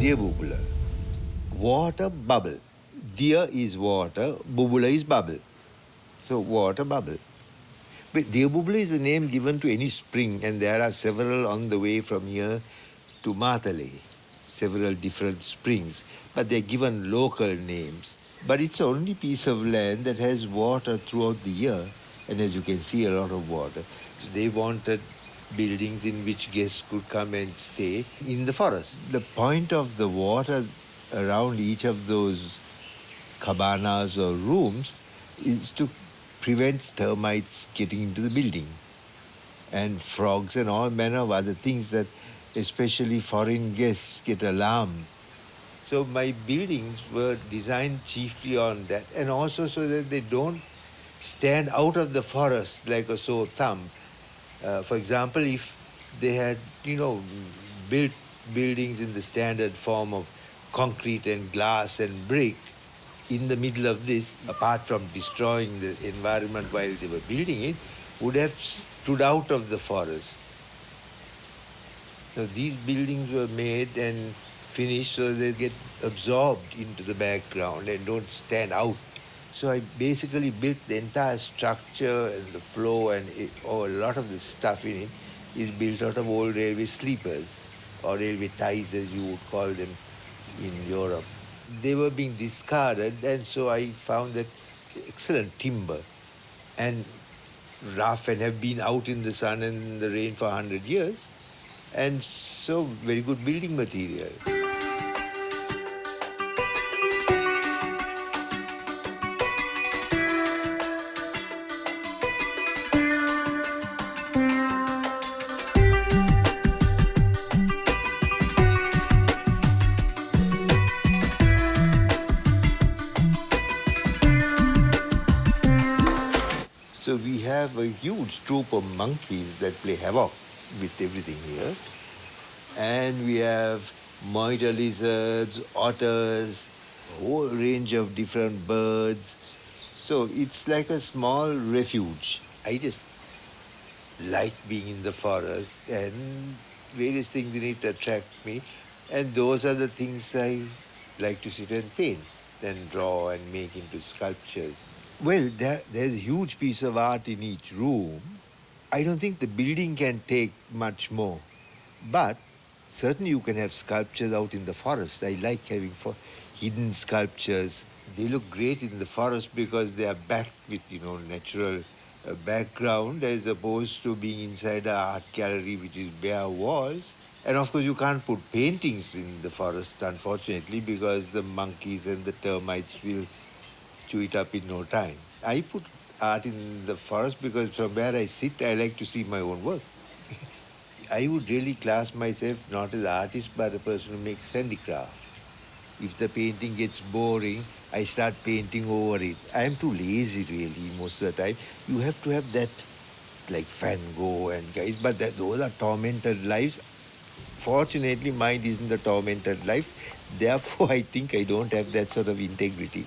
Diyabubula. Water bubble. Diya is water, bubula is bubble. So water bubble. But Diyabubula is a name given to any spring, and there are several on the way from here to Matale. Several different springs, but they're given local names. But it's the only piece of land that has water throughout the year, and as you can see, a lot of water. So they wanted buildings in which guests could come and stay in the forest. The point of the water around each of those cabanas or rooms is to prevent termites getting into the building, and frogs and all manner of other things that especially foreign guests get alarmed. So my buildings were designed chiefly on that, and also so that they don't stand out of the forest like a sore thumb. For example, if they had, built buildings in the standard form of concrete and glass and brick in the middle of this, apart from destroying the environment while they were building it, would have stood out of the forest. So these buildings were made and finished so they get absorbed into the background and don't stand out. So I basically built the entire structure and the floor, and a lot of the stuff in it is built out of old railway sleepers or railway ties, as you would call them in Europe. They were being discarded, and so I found that excellent timber and rough and have been out in the sun and the rain for 100 years, and so very good building material. So we have a huge troop of monkeys that play havoc with everything here. And we have monitor lizards, otters, a whole range of different birds. So it's like a small refuge. I just like being in the forest, and various things in it attract me. And those are the things I like to sit and paint and draw and make into sculptures. Well, there's a huge piece of art in each room. I don't think the building can take much more. But certainly you can have sculptures out in the forest. I like having hidden sculptures. They look great in the forest because they are backed with, natural background, as opposed to being inside an art gallery which is bare walls. And of course you can't put paintings in the forest, unfortunately, because the monkeys and the termites will chew it up in no time. I put art in the forest because from where I sit, I like to see my own work. I would really class myself not as an artist, but a person who makes handicraft. If the painting gets boring, I start painting over it. I am too lazy, really, most of the time. You have to have that, like Van Gogh and guys, but those are tormented lives. Fortunately, mine isn't a tormented life. Therefore, I think I don't have that sort of integrity.